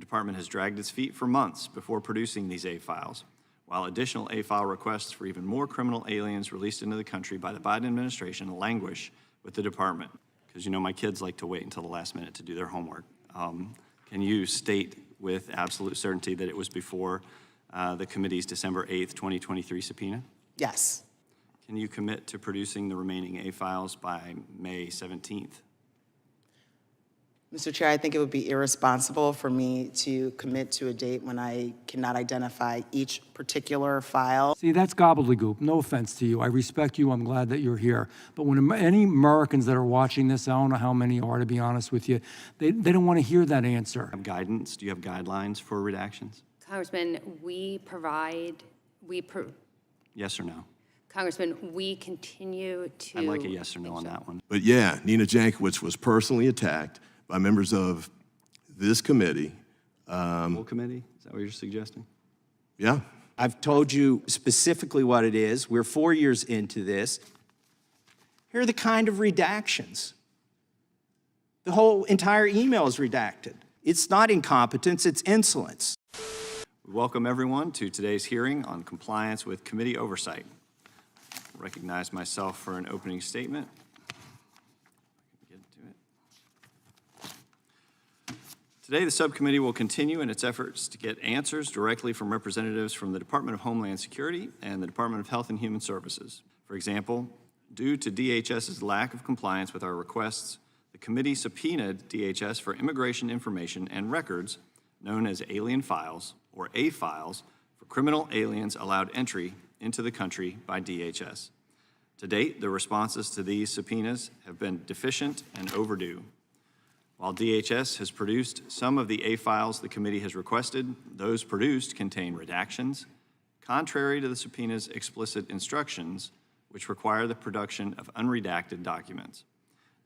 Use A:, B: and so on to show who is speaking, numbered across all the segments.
A: department has dragged its feet for months before producing these A files, while additional A file requests for even more criminal aliens released into the country by the Biden administration languish with the department. Because you know my kids like to wait until the last minute to do their homework. Can you state with absolute certainty that it was before the committee's December 8th, 2023 subpoena?
B: Yes.
A: Can you commit to producing the remaining A files by May 17th?
B: Mr. Chair, I think it would be irresponsible for me to commit to a date when I cannot identify each particular file.
C: See, that's gobbledygook. No offense to you. I respect you. I'm glad that you're here. But when any Americans that are watching this, I don't know how many are, to be honest with you, they don't want to hear that answer.
A: Have guidance? Do you have guidelines for redactions?
D: Congressman,
A: Yes or no?
D: Congressman, we continue to.
A: I'd like a yes or no on that one.
E: But yeah, Nina Jankowicz was personally attacked by members of this committee.
A: Full committee? Is that what you're suggesting?
E: Yeah.
F: I've told you specifically what it is. We're 4 years into this. Here are the kind of redactions. The whole entire email is redacted. It's not incompetence, it's insolence.
A: We welcome everyone to today's hearing on compliance with committee oversight. I recognize myself for an opening statement. Today, the subcommittee will continue in its efforts to get answers directly from representatives from the Department of Homeland Security and the Department of Health and Human Services. For example, due to DHS's lack of compliance with our requests, the committee subpoenaed DHS for immigration information and records known as alien files, or A files, for criminal aliens allowed entry into the country by DHS. To date, the responses to these subpoenas have been deficient and overdue. While DHS has produced some of the A files the committee has requested, those produced contain redactions, contrary to the subpoena's explicit instructions, which require the production of unredacted documents.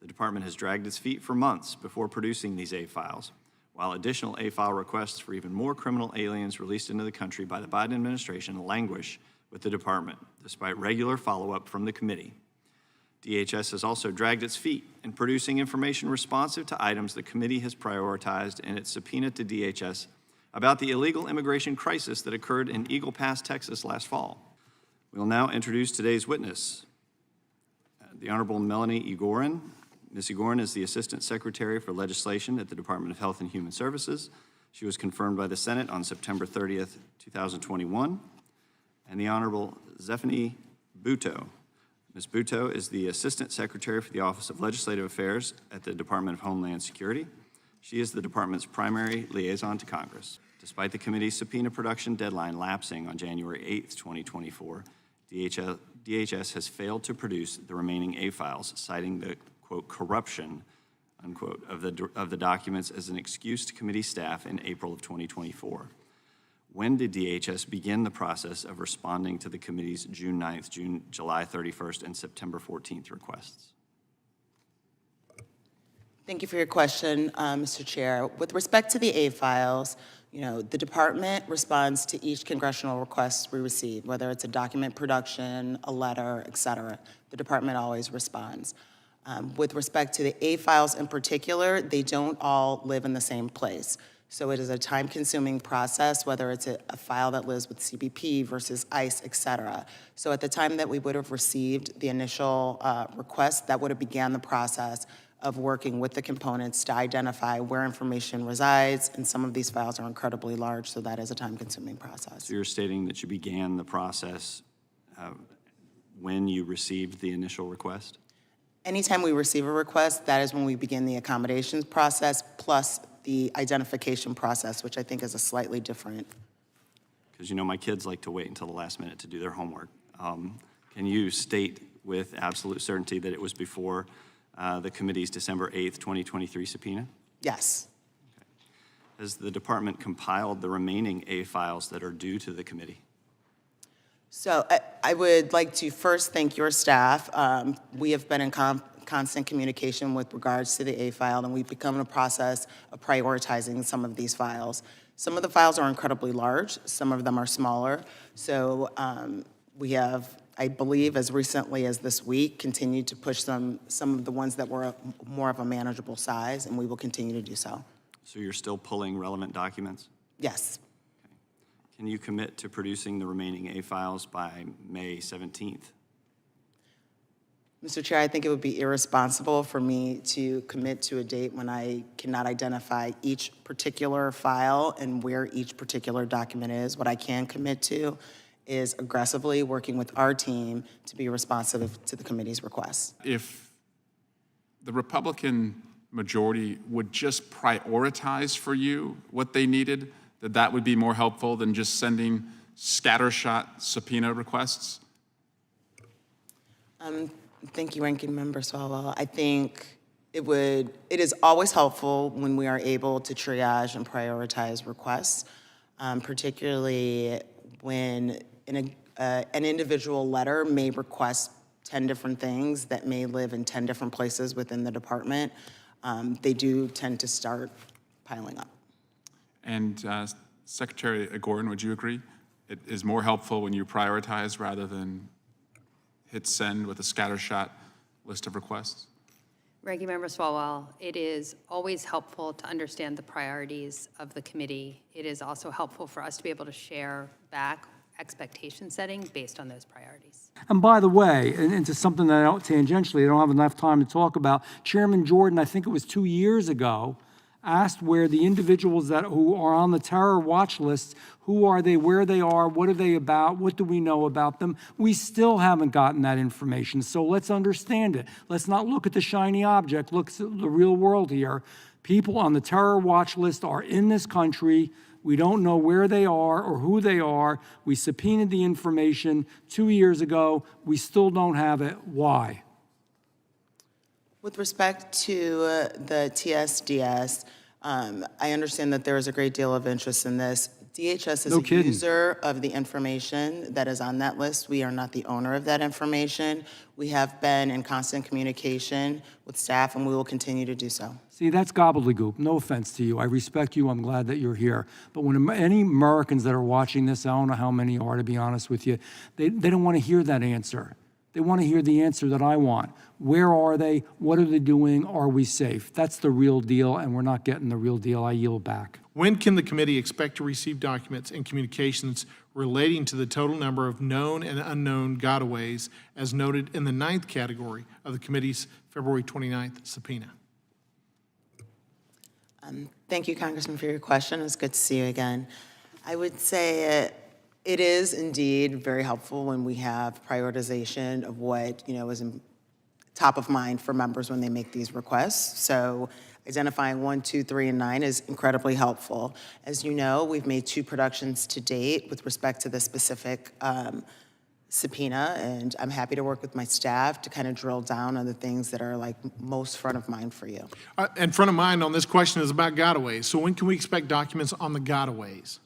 A: The department has dragged its feet for months before producing these A files, while additional A file requests for even more criminal aliens released into the country by the Biden administration languish with the department, despite regular follow-up from the committee. DHS has also dragged its feet in producing information responsive to items the committee has prioritized in its subpoena to DHS about the illegal immigration crisis that occurred in Eagle Pass, Texas last fall. We will now introduce today's witness, the Honorable Melanie Egorin. Ms. Egorin is the Assistant Secretary for Legislation at the Department of Health and Human Services. She was confirmed by the Senate on September 30th, 2021. And the Honorable Zephranie Buetow. Ms. Buetow is the Assistant Secretary for the Office of Legislative Affairs at the Department of Homeland Security. She is the department's primary liaison to Congress. Despite the committee's subpoena production deadline lapsing on January 8th, 2024, DHS has failed to produce the remaining A files, citing the, quote, corruption, unquote, of the documents as an excuse to committee staff in April of 2024. When did DHS begin the process of responding to the committee's June 9th, July 31st, and September 14th requests?
B: Thank you for your question, Mr. Chair. With respect to the A files, the department responds to each congressional request we receive, whether it's a document production, a letter, et cetera. The department always responds. With respect to the A files in particular, they don't all live in the same place. So it is a time-consuming process, whether it's a file that lives with CBP versus ICE, et cetera. So at the time that we would have received the initial request, that would have began the process of working with the components to identify where information resides, and some of these files are incredibly large, so that is a time-consuming process.
A: So you're stating that you began the process when you received the initial request?
B: Anytime we receive a request, that is when we begin the accommodations process, plus the identification process, which I think is a slightly different.
A: Because my kids like to wait until the last minute to do their homework. Can you state with absolute certainty that it was before the committee's December 8th, 2023 subpoena?
B: Yes.
A: Okay. Has the department compiled the remaining A files that are due to the committee?
B: So I would like to first thank your staff. We have been in constant communication with regards to the A file, and we've become in a process of prioritizing some of these files. Some of the files are incredibly large, some of them are smaller. So we have, I believe, as recently as this week, continued to push some of the ones that were more of a manageable size, and we will continue to do so.
A: So you're still pulling relevant documents?
B: Yes.
A: Can you commit to producing the remaining A files by May 17th?
B: Mr. Chair, I think it would be irresponsible for me to commit to a date when I cannot identify each particular file and where each particular document is. What I can commit to is aggressively working with our team to be responsive to the committee's requests.
G: If the Republican majority would just prioritize for you what they needed, that would be more helpful than just sending scattershot subpoena requests?
B: Thank you, Ranking Member Swalwell. I think it is always helpful when we are able to triage and prioritize requests, particularly when an individual letter may request 10 different things that may live in 10 different places within the department. They do tend to start piling up.
G: And Secretary Egorin, would you agree? It is more helpful when you prioritize rather than hit send with a scattershot list of requests?
D: Ranking Member Swalwell, it is always helpful to understand the priorities of the committee. It is also helpful for us to be able to share back expectation setting based on those priorities.
C: And by the way, and into something that tangentially I don't have enough time to talk about, Chairman Jordan, I think it was 2 years ago, asked where the individuals who are on the terror watch list, who are they, where they are, what are they about, what do we know about them? We still haven't gotten that information, so let's understand it. Let's not look at the shiny object, look at the real world here. People on the terror watch list are in this country. We don't know where they are or who they are. We subpoenaed the information 2 years ago. We still don't have it. Why?
B: With respect to the TSDS, I understand that there is a great deal of interest in this. DHS is
C: No
B: a
C: kidding.
B: user of the information that is on that list. We are not the owner of that information. We have been in constant communication with staff, and we will continue to do so.
C: See, that's gobbledygook. No offense to you. I respect you. I'm glad that you're here. But when any Americans that are watching this, I don't know how many are, to be honest with you, they don't want to hear that answer. They want to hear the answer that I want. Where are they? What are they doing? Are we safe? That's the real deal, and we're not getting the real deal. I yield back.
H: When can the committee expect to receive documents and communications relating to the total number of known and unknown gotaways as noted in the 9th category of the committee's February 29th subpoena?
B: Thank you, Congressman, for your question. It's good to see you again. I would say it is indeed very helpful when we have prioritization of what is top of mind for members when they make these requests. So identifying 1, 2, 3, and 9 is incredibly helpful. As you know, we've made 2 productions to date with respect to the specific subpoena, and I'm happy to work with my staff to kind of drill down on the things that are like most front of mind for you.
H: And front of mind on this question is about gotaways. So when can we expect documents on the gotaways?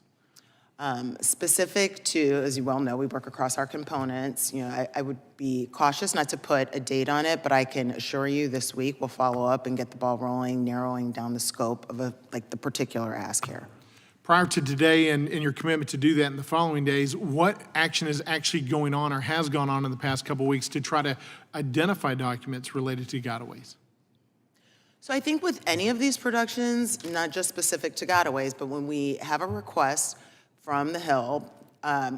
B: Specific to, as you well know, we work across our components. I would be cautious not to put a date on it, but I can assure you this week we'll follow up and get the ball rolling, narrowing down the scope of the particular ask here.
H: Prior to today and your commitment to do that in the following days, what action is actually going on or has gone on in the past couple of weeks to try to identify documents related to gotaways?
B: So I think with any of these productions, not just specific to gotaways, but when we have a request from the Hill,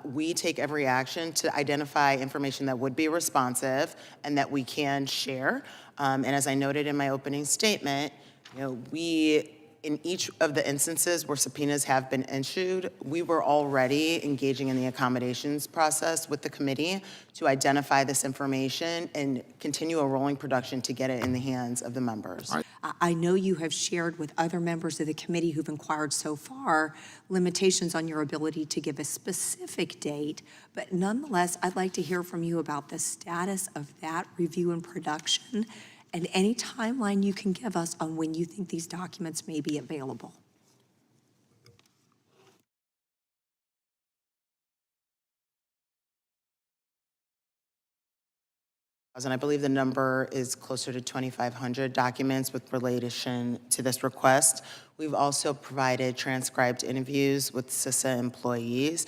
B: we take every action to identify information that would be responsive and that we can share. And as I noted in my opening statement, we, in each of the instances where subpoenas have been issued, we were already engaging in the accommodations process with the committee to identify this information and continue a rolling production to get it in the hands of the members.
I: I know you have shared with other members of the committee who've inquired so far limitations on your ability to give a specific date, but nonetheless, I'd like to hear from you about the status of that review and production and any timeline you can give us on when you think these documents may be available.
B: And I believe the number is closer to 2,500 documents with relation to this request. We've also provided transcribed interviews with CISA employees.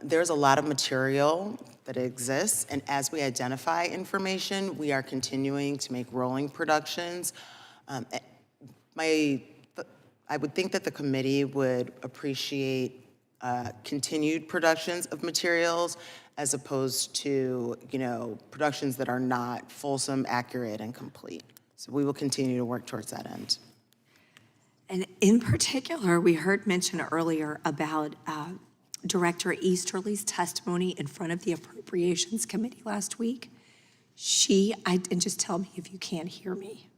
B: There's a lot of material that exists, and as we identify information, we are continuing to make rolling productions. I would think that the committee would appreciate continued productions of materials as opposed to, productions that are not fulsome, accurate, and complete. So we will continue to work towards that end.
I: And in particular, we heard mention earlier about Director Easterly's testimony in front of the Appropriations Committee last week. And just tell me if you can't hear me.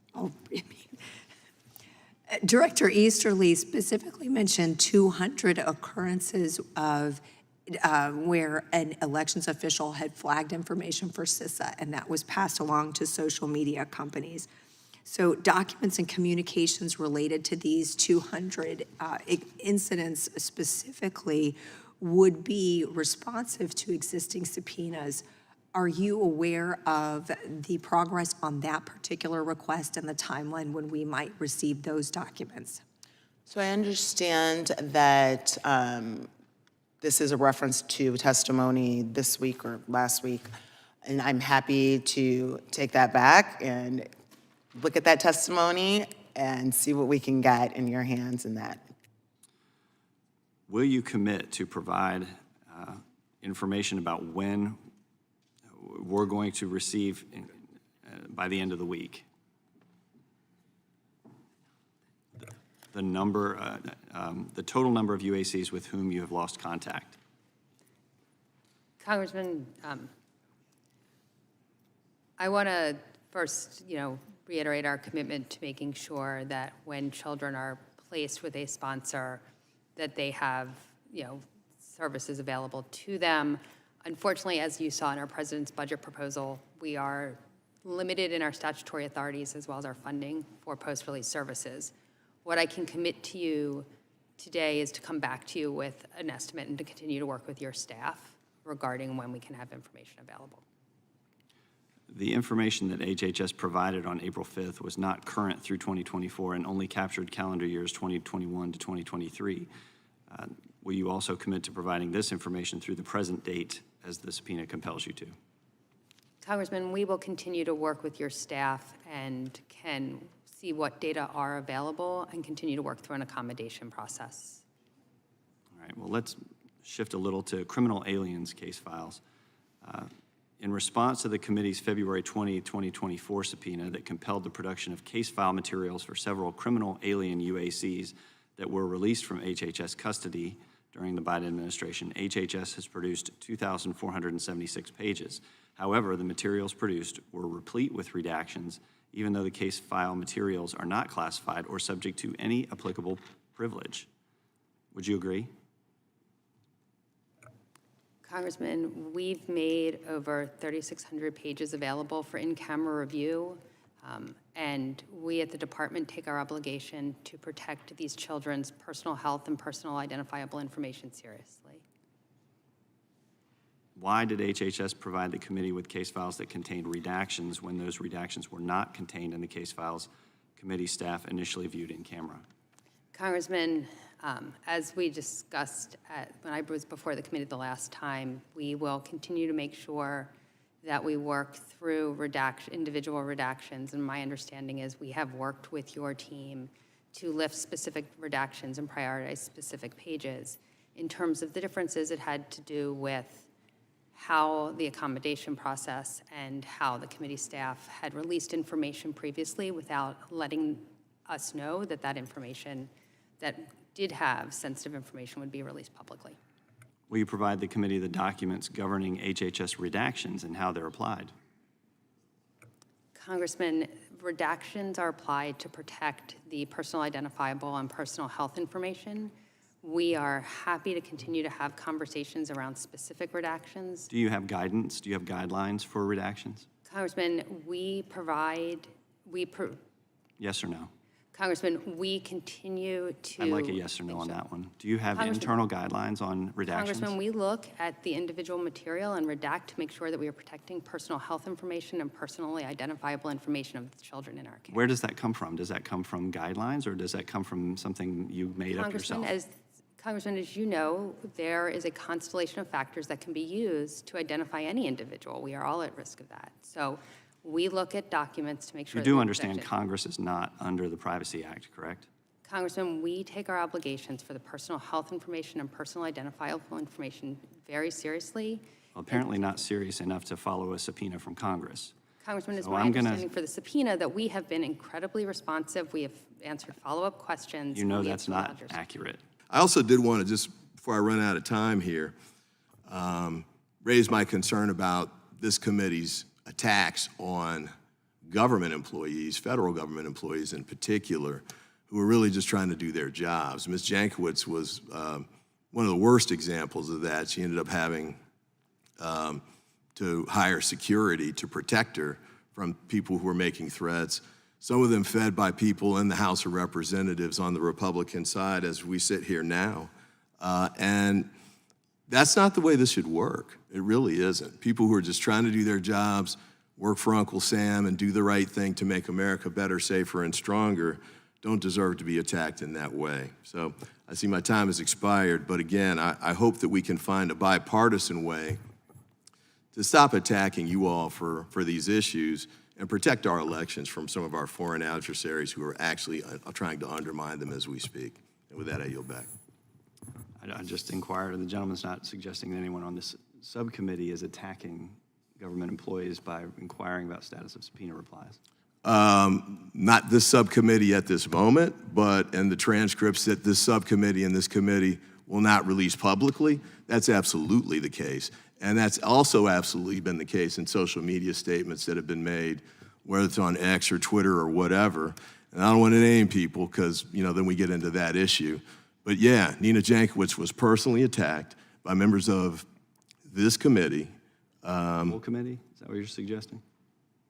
I: Director Easterly specifically mentioned 200 occurrences of where an elections official had flagged information for CISA, and that was passed along to social media companies. So documents and communications related to these 200 incidents specifically would be responsive to existing subpoenas. Are you aware of the progress on that particular request and the timeline when we might receive those documents?
B: So I understand that this is a reference to testimony this week or last week, and I'm happy to take that back and look at that testimony and see what we can get in your hands in that.
A: Will you commit to provide information about when we're going to receive by the end of the week? The number, the total number of UACs with whom you have lost contact.
D: Congressman, I want to first, reiterate our commitment to making sure that when children are placed with a sponsor, that they have, services available to them. Unfortunately, as you saw in our president's budget proposal, we are limited in our statutory authorities as well as our funding for post-release services. What I can commit to you today is to come back to you with an estimate and to continue to work with your staff regarding when we can have information available.
A: The information that HHS provided on April 5th was not current through 2024 and only captured calendar years 2021 to 2023. Will you also commit to providing this information through the present date as the subpoena compels you to?
D: Congressman, we will continue to work with your staff and can see what data are available and continue to work through an accommodation process.
A: All right, well, let's shift a little to criminal aliens case files. In response to the committee's February 20, 2024 subpoena that compelled the production of case file materials for several criminal alien UACs that were released from HHS custody during the Biden administration, HHS has produced 2,476 pages. However, the materials produced were replete with redactions, even though the case file materials are not classified or subject to any applicable privilege. Would you agree?
D: Congressman, we've made over 3,600 pages available for in-camera review, and we at the department take our obligation to protect these children's personal health and personal identifiable information seriously.
A: Why did HHS provide the committee with case files that contained redactions when those redactions were not contained in the case files committee staff initially viewed in camera?
D: Congressman, as we discussed when I was before the committee the last time, we will continue to make sure that we work through individual redactions, and my understanding is we have worked with your team to lift specific redactions and prioritize specific pages. In terms of the differences, it had to do with how the accommodation process and how the committee staff had released information previously without letting us know that that information that did have sensitive information would be released publicly.
A: Will you provide the committee the documents governing HHS redactions and how they're applied?
D: Congressman, redactions are applied to protect the personal identifiable and personal health information. We are happy to continue to have conversations around specific redactions.
A: Do you have guidance? Do you have guidelines for redactions?
D: Congressman,
A: Yes or no?
D: Congressman, we continue to.
A: I'd like a yes or no on that one. Do you have internal guidelines on redactions?
D: Congressman, we look at the individual material and redact to make sure that we are protecting personal health information and personally identifiable information of the children in our care.
A: Where does that come from? Does that come from guidelines or does that come from something you made up yourself?
D: Congressman, as you know, there is a constellation of factors that can be used to identify any individual. We are all at risk of that. So we look at documents to make sure
A: You
D: that
A: do
D: we're
A: understand
D: protected.
A: Congress is not under the Privacy Act, correct?
D: Congressman, we take our obligations for the personal health information and personal identifiable information very seriously.
A: Well, apparently not serious enough to follow a subpoena from Congress.
D: Congressman, it's
A: So
D: my
A: I'm gonna-
D: understanding for the subpoena that we have been incredibly responsive. We have answered follow-up questions.
A: You know
D: We have
A: that's not
D: addressed-
A: accurate.
E: I also did want to, just before I run out of time here, raise my concern about this committee's attacks on government employees, federal government employees in particular, who are really just trying to do their jobs. Ms. Jankowicz was one of the worst examples of that. She ended up having to hire security to protect her from people who were making threats, some of them fed by people in the House of Representatives on the Republican side as we sit here now. And that's not the way this should work. It really isn't. People who are just trying to do their jobs, work for Uncle Sam, and do the right thing to make America better, safer, and stronger don't deserve to be attacked in that way. So I see my time has expired, but again, I hope that we can find a bipartisan way to stop attacking you all for these issues and protect our elections from some of our foreign adversaries who are actually trying to undermine them as we speak. And with that, I yield back.
A: I just inquired, and the gentleman's not suggesting that anyone on this subcommittee is attacking government employees by inquiring about status of subpoena replies.
E: Not this subcommittee at this moment, but in the transcripts that this subcommittee and this committee will not release publicly, that's absolutely the case. And that's also absolutely been the case in social media statements that have been made, whether it's on X or Twitter or whatever. And I don't want to name people because, then we get into that issue. But yeah, Nina Jankowicz was personally attacked by members of this committee.
A: Full committee? Is that what you're suggesting?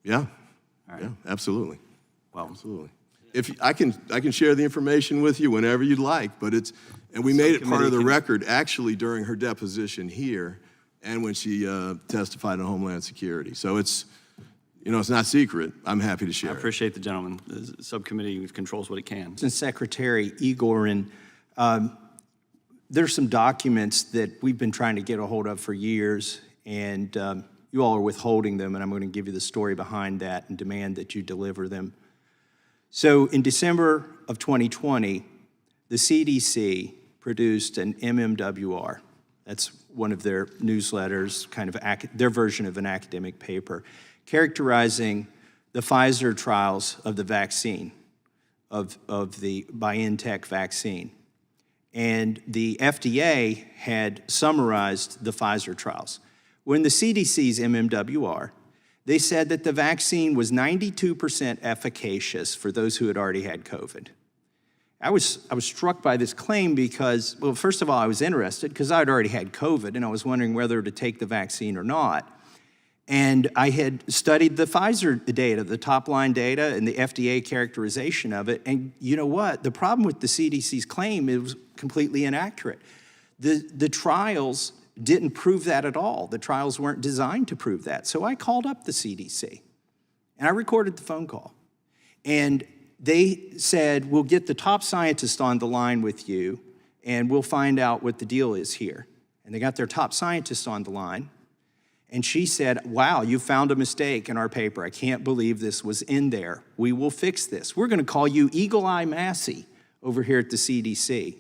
E: Yeah,
A: All right.
E: yeah, absolutely.
A: Well,
E: Absolutely. If I can share the information with you whenever you'd like, but and we made it part of the record actually during her deposition here and when she testified on Homeland Security. So it's not secret. I'm happy to
A: I
E: share it.
A: appreciate the gentleman. The subcommittee controls what it can.
F: And Secretary Egorin, there's some documents that we've been trying to get a hold of for years, and you all are withholding them, and I'm going to give you the story behind that and demand that you deliver them. So in December of 2020, the CDC produced an MMWR. That's one of their newsletters, kind of their version of an academic paper, characterizing the Pfizer trials of the vaccine, of the BioNTech vaccine. And the FDA had summarized the Pfizer trials. When the CDC's MMWR, they said that the vaccine was 92% efficacious for those who had already had COVID. I was struck by this claim because, well, first of all, I was interested because I had already had COVID and I was wondering whether to take the vaccine or not. And I had studied the Pfizer data, the top-line data and the FDA characterization of it. And you know what? The problem with the CDC's claim, it was completely inaccurate. The trials didn't prove that at all. The trials weren't designed to prove that. So I called up the CDC and I recorded the phone call. And they said, we'll get the top scientist on the line with you and we'll find out what the deal is here. And they got their top scientist on the line. And she said, wow, you found a mistake in our paper. I can't believe this was in there. We will fix this. We're going to call you Eagle Eye Massey over here at the CDC.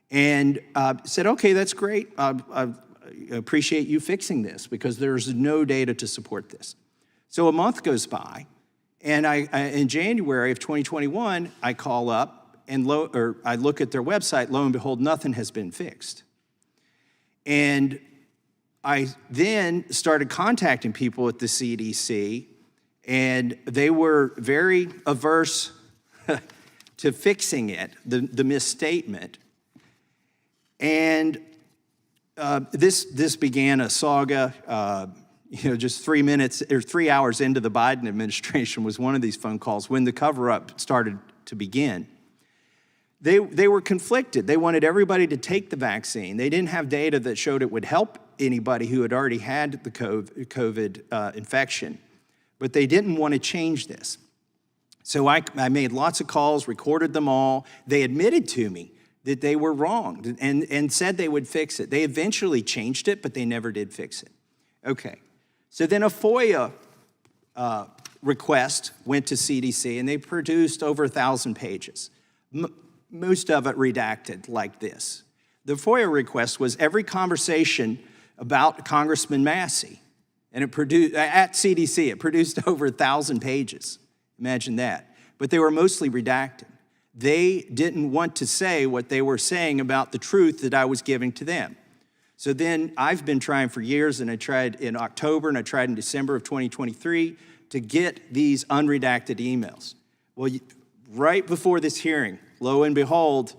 F: And said, okay, that's great. I appreciate you fixing this because there's no data to support this. So a month goes by, and in January of 2021, I call up and I look at their website. Lo and behold, nothing has been fixed. And I then started contacting people at the CDC, and they were very averse to fixing it, the misstatement. And this began a saga. Just 3 minutes or 3 hours into the Biden administration was one of these phone calls when the cover-up started to begin. They were conflicted. They wanted everybody to take the vaccine. They didn't have data that showed it would help anybody who had already had the COVID infection, but they didn't want to change this. So I made lots of calls, recorded them all. They admitted to me that they were wrong and said they would fix it. They eventually changed it, but they never did fix it. Okay, so then a FOIA request went to CDC, and they produced over 1,000 pages. most of it redacted like this. The FOIA request was every conversation about Congressman Massey. And it produced, at CDC, it produced over 1,000 pages. Imagine that. But they were mostly redacted. They didn't want to say what they were saying about the truth that I was giving to them. So then I've been trying for years, and I tried in October and I tried in December of 2023 to get these unredacted emails. Well, right before this hearing, lo and behold,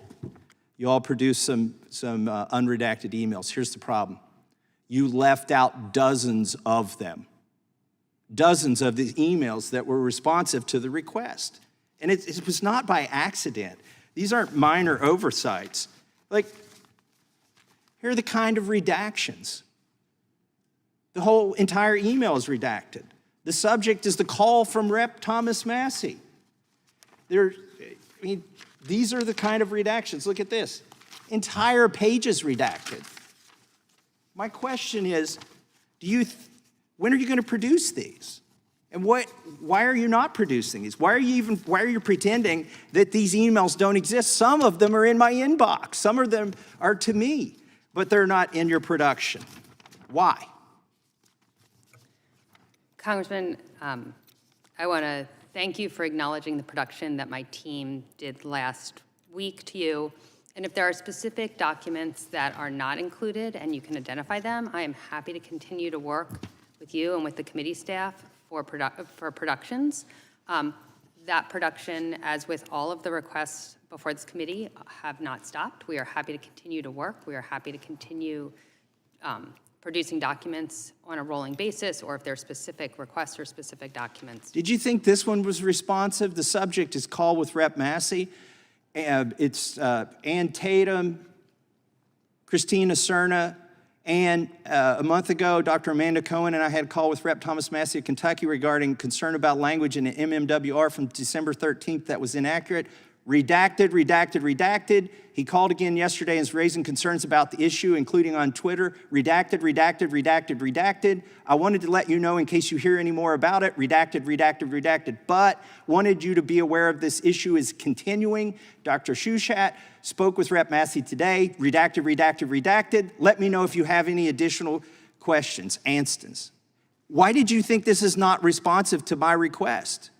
F: you all produced some unredacted emails. Here's the problem. You left out dozens of them. Dozens of these emails that were responsive to the request. And it was not by accident. These aren't minor oversights. Like, here are the kind of redactions. The whole entire email is redacted. The subject is the call from Rep. Thomas Massey. These are the kind of redactions. Look at this. Entire pages redacted. My question is, when are you going to produce these? And why are you not producing these? Why are you pretending that these emails don't exist? Some of them are in my inbox. Some of them are to me, but they're not in your production. Why?
D: Congressman, I want to thank you for acknowledging the production that my team did last week to you. And if there are specific documents that are not included and you can identify them, I am happy to continue to work with you and with the committee staff for productions. That production, as with all of the requests before this committee, have not stopped. We are happy to continue to work. We are happy to continue producing documents on a rolling basis, or if there are specific requests for specific documents.
F: Did you think this one was responsive? The subject is Call with Rep. Massey. It's Ann Tatum, Christina Cerna, and a month ago, Dr. Amanda Cohen and I had a call with Rep. Thomas Massey of Kentucky regarding concern about language in an MMWR from December 13th that was inaccurate. Redacted, redacted, redacted. He called again yesterday and is raising concerns about the issue, including on Twitter. Redacted, redacted, redacted, redacted. I wanted to let you know in case you hear any more about it. Redacted, redacted, redacted. But wanted you to be aware of this issue is continuing. Dr. Shushat spoke with Rep. Massey today. Redacted, redacted, redacted. Let me know if you have any additional questions. Anstons. Why did you think this is not responsive to my request?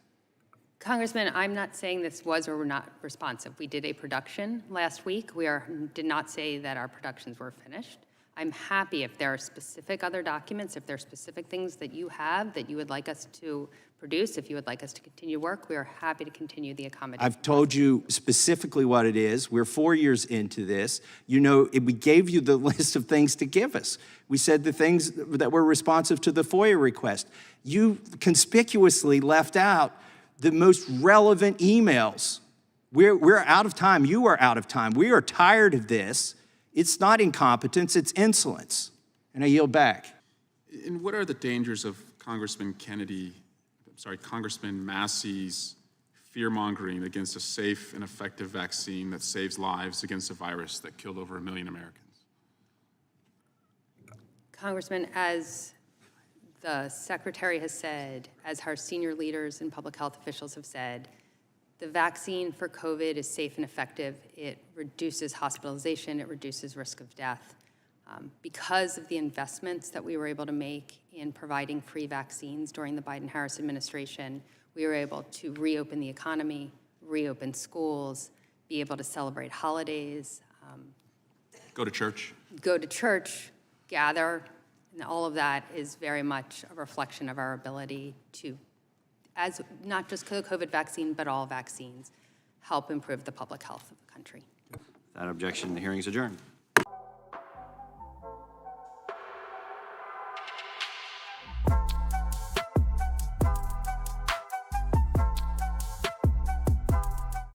D: Congressman, I'm not saying this was or were not responsive. We did a production last week. We did not say that our productions were finished. I'm happy if there are specific other documents, if there are specific things that you have that you would like us to produce, if you would like us to continue work, we are happy to continue the accommodation.
F: I've told you specifically what it is. We're 4 years into this. You know, we gave you the list of things to give us. We said the things that were responsive to the FOIA request. You conspicuously left out the most relevant emails. We're out of time. You are out of time. We are tired of this. It's not incompetence, it's insolence. And I yield back.
G: And what are the dangers of Congressman Massey's fear-mongering against a safe and effective vaccine that saves lives against a virus that killed over 1 million Americans?
D: Congressman, as the Secretary has said, as our senior leaders and public health officials have said, the vaccine for COVID is safe and effective. It reduces hospitalization. It reduces risk of death. Because of the investments that we were able to make in providing free vaccines during the Biden-Harris administration, we were able to reopen the economy, reopen schools, be able to celebrate holidays.
G: Go to church.
D: Go to church, gather. And all of that is very much a reflection of our ability to, as not just the COVID vaccine, but all vaccines, help improve the public health of the country.
A: Without objection, the hearing is adjourned.